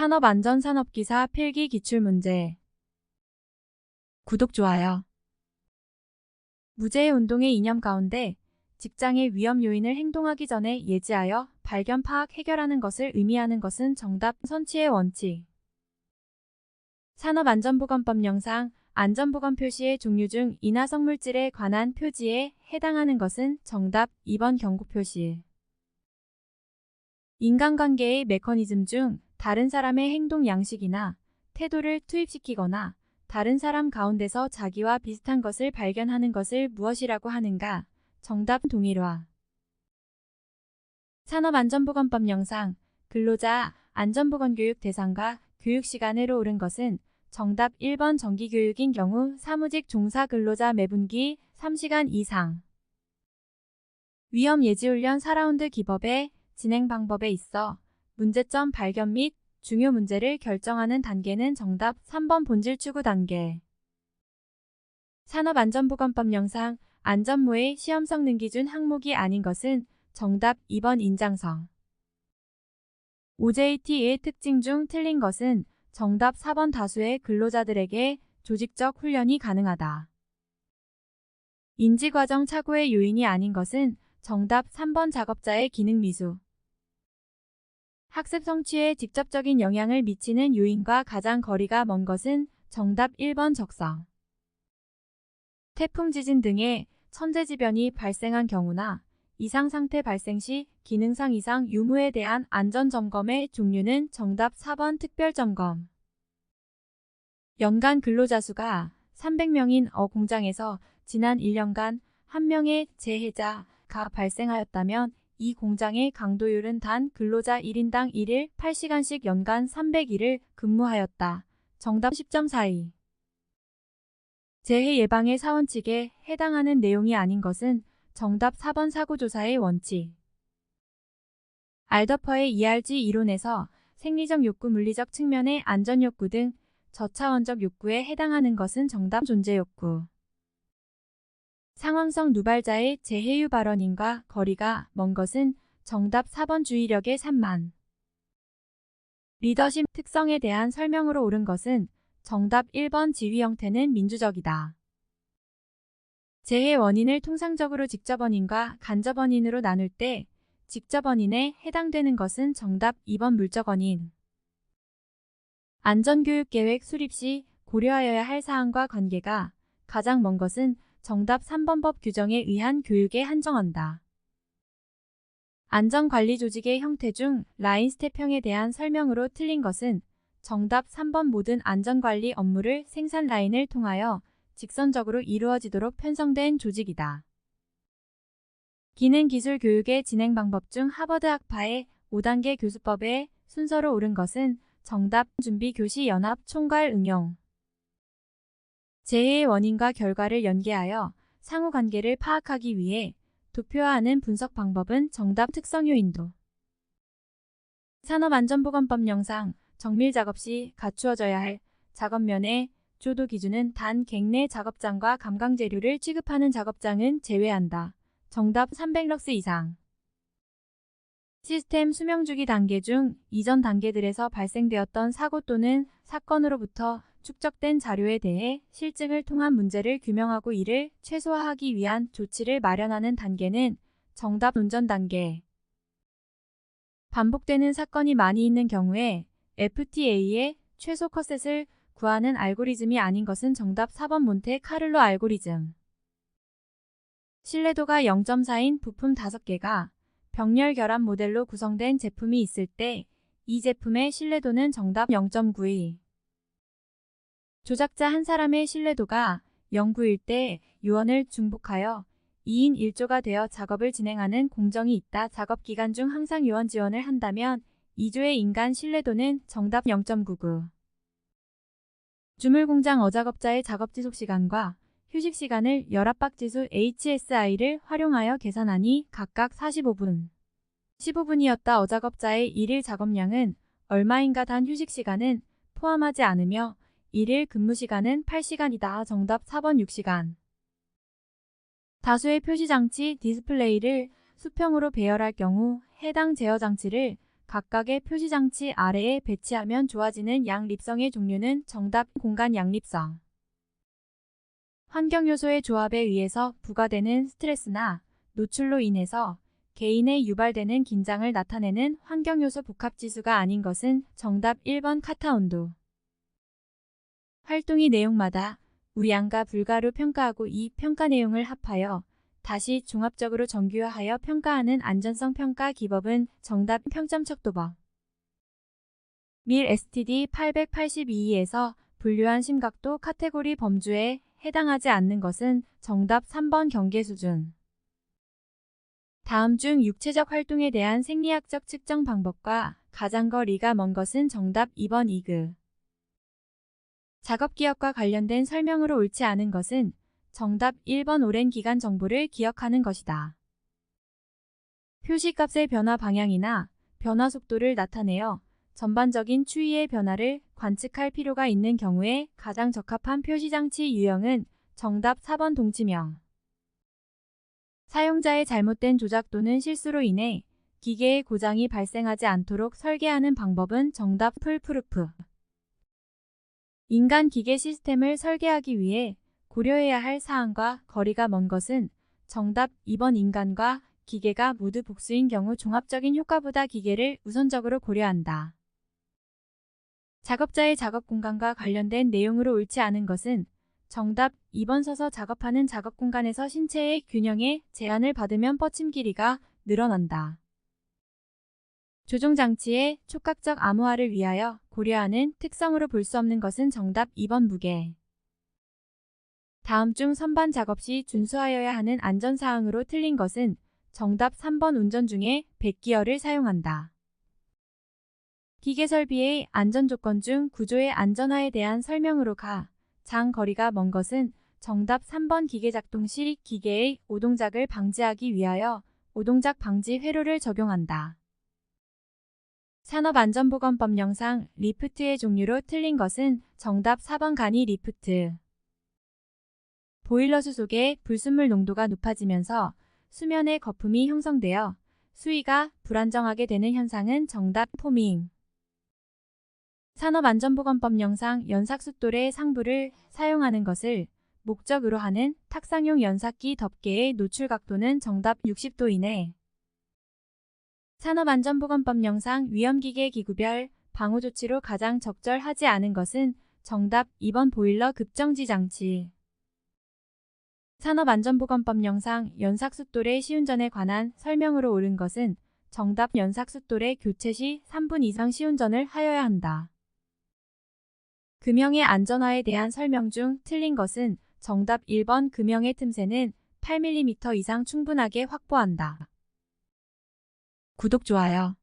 산업안전산업기사 필기 기출문제. 구독, 좋아요. 무제의 운동의 이념 가운데 직장의 위험 요인을 행동하기 전에 예지하여 발견, 파악, 해결하는 것을 의미하는 것은 정답. 선취의 원칙. 산업안전보건법 영상. 안전보건 표시의 종류 중 인화성물질에 관한 표지에 해당하는 것은 정답. 2번 경고표시. 인간관계의 메커니즘 중 다른 사람의 행동 양식이나 태도를 투입시키거나 다른 사람 가운데서 자기와 비슷한 것을 발견하는 것을 무엇이라고 하는가? 정답. 동일화. 산업안전보건법 영상. 근로자 안전보건교육 대상과 교육시간으로 옳은 것은 정답. 1번 정기교육인 경우 사무직 종사 근로자 매분기 3시간 이상. 위험 예지훈련 4라운드 기법의 진행 방법에 있어 문제점 발견 및 중요 문제를 결정하는 단계는 정답. 3번 본질 추구 단계. 산업안전보건법 영상. 안전모의 시험성 능기준 항목이 아닌 것은 정답. 2번 인장성. OJT의 특징 중 틀린 것은 정답. 4번 다수의 근로자들에게 조직적 훈련이 가능하다. 인지과정 착오의 요인이 아닌 것은 정답. 3번 작업자의 기능 미수. 학습 성취에 직접적인 영향을 미치는 요인과 가장 거리가 먼 것은 정답. 1번 적성. 태풍, 지진 등의 천재지변이 발생한 경우나 이상상태 발생 시 기능상 이상 유무에 대한 안전점검의 종류는 정답. 4번 특별점검. 연간 근로자 수가 300명인 공장에서 지난 1년간 1명의 재해자가 발생하였다면 이 공장의 강도율은 단 근로자 1인당 1일 8시간씩 연간 300일을 근무하였다. 정답. 10.42. 재해 예방의 사원칙에 해당하는 내용이 아닌 것은 정답. 4번 사고조사의 원칙. 알더퍼의 ERG 이론에서 생리적 욕구, 물리적 측면의 안전욕구 등 저차원적 욕구에 해당하는 것은 정답. 존재욕구. 상황성 누발자의 재해유 발언인과 거리가 먼 것은 정답. 4번 주의력의 산만. 리더십 특성에 대한 설명으로 옳은 것은 정답. 1번 지휘 형태는 민주적이다. 재해 원인을 통상적으로 직접 원인과 간접 원인으로 나눌 때 직접 원인에 해당되는 것은 정답. 2번 물적 원인. 안전교육계획 수립 시 고려하여야 할 사항과 관계가 가장 먼 것은 정답. 3번 법 규정에 의한 교육에 한정한다. 안전관리 조직의 형태 중 라인 스텝형에 대한 설명으로 틀린 것은 정답. 3번 모든 안전관리 업무를 생산 라인을 통하여 직선적으로 이루어지도록 편성된 조직이다. 기능기술 교육의 진행 방법 중 하버드 학파의 5단계 교수법의 순서로 옳은 것은 정답. 준비교시 연합 총괄 응용. 재해의 원인과 결과를 연계하여 상호관계를 파악하기 위해 도표화하는 분석 방법은 정답. 특성요인도. 산업안전보건법 영상. 정밀 작업 시 갖추어져야 할 작업면의 조도 기준은 단 객내 작업장과 감강재료를 취급하는 작업장은 제외한다. 정답. 300럭스 이상. 시스템 수명주기 단계 중 이전 단계들에서 발생되었던 사고 또는 사건으로부터 축적된 자료에 대해 실증을 통한 문제를 규명하고 이를 최소화하기 위한 조치를 마련하는 단계는 정답. 운전 단계. 반복되는 사건이 많이 있는 경우에 FTA의 최소 컷셋을 구하는 알고리즘이 아닌 것은 정답. 4번 몬테-카를로 알고리즘. 신뢰도가 0.4인 부품 5개가 병렬 결합 모델로 구성된 제품이 있을 때 이 제품의 신뢰도는 정답. 0.92. 조작자 한 사람의 신뢰도가 0.9일 때 요원을 중복하여 2인 1조가 되어 작업을 진행하는 공정이 있다. 작업 기간 중 항상 요원 지원을 한다면 2조의 인간 신뢰도는 정답. 0.99. 주물공장 어작업자의 작업 지속 시간과 휴식 시간을 열압박지수 HSI를 활용하여 계산하니 각각 45분, 15분이었다. 어작업자의 일일 작업량은 얼마인가? 단 휴식 시간은 포함하지 않으며 일일 근무 시간은 8시간이다. 정답. 4번 6시간. 다수의 표시장치 디스플레이를 수평으로 배열할 경우 해당 제어장치를 각각의 표시장치 아래에 배치하면 좋아지는 양립성의 종류는 정답 공간 양립성. 환경요소의 조합에 의해서 부과되는 스트레스나 노출로 인해서 개인에 유발되는 긴장을 나타내는 환경요소 복합지수가 아닌 것은 정답 1번 카타온도. 활동이 내용마다 우량과 불가로 평가하고 이 평가 내용을 합하여 다시 종합적으로 정규화하여 평가하는 안전성 평가 기법은 정답 평점 척도법. 밀 STD 882에서 분류한 심각도 카테고리 범주에 해당하지 않는 것은 정답 3번 경계 수준. 다음 중 육체적 활동에 대한 생리학적 측정 방법과 가장 거리가 먼 것은 정답 2번 이그. 작업 기억과 관련된 설명으로 옳지 않은 것은 정답 1번 오랜 기간 정보를 기억하는 것이다. 표시값의 변화 방향이나 변화 속도를 나타내어 전반적인 추이의 변화를 관측할 필요가 있는 경우에 가장 적합한 표시장치 유형은 정답 4번 동치명. 사용자의 잘못된 조작 또는 실수로 인해 기계의 고장이 발생하지 않도록 설계하는 방법은 정답 풀프루프. 인간 기계 시스템을 설계하기 위해 고려해야 할 사항과 거리가 먼 것은 정답 2번 인간과 기계가 모두 복수인 경우 종합적인 효과보다 기계를 우선적으로 고려한다. 작업자의 작업 공간과 관련된 내용으로 옳지 않은 것은 정답 2번 서서 작업하는 작업 공간에서 신체의 균형에 제한을 받으면 뻗침 길이가 늘어난다. 조종장치의 촉각적 암호화를 위하여 고려하는 특성으로 볼 수 없는 것은 정답 2번 무게. 다음 중 선반 작업 시 준수하여야 하는 안전사항으로 틀린 것은 정답 3번 운전 중에 백기어를 사용한다. 기계 설비의 안전조건 중 구조의 안전화에 대한 설명으로 가장 거리가 먼 것은 정답 3번 기계 작동 시 기계의 오동작을 방지하기 위하여 오동작 방지 회로를 적용한다. 산업안전보건법령상 리프트의 종류로 틀린 것은 정답 4번 간이 리프트. 보일러수 속의 불순물 농도가 높아지면서 수면에 거품이 형성되어 수위가 불안정하게 되는 현상은 정답 포밍. 산업안전보건법령상 연삭숫돌의 상부를 사용하는 것을 목적으로 하는 탁상용 연삭기 덮개의 노출 각도는 정답 60도 이내. 산업안전보건법령상 위험기계 기구별 방호조치로 가장 적절하지 않은 것은 정답 2번 보일러 급정지 장치. 산업안전보건법령상 연삭숫돌의 시운전에 관한 설명으로 옳은 것은 정답 연삭숫돌의 교체 시 3분 이상 시운전을 하여야 한다. 금형의 안전화에 대한 설명 중 틀린 것은 정답 1번 금형의 틈새는 8mm 이상 충분하게 확보한다. 구독, 좋아요.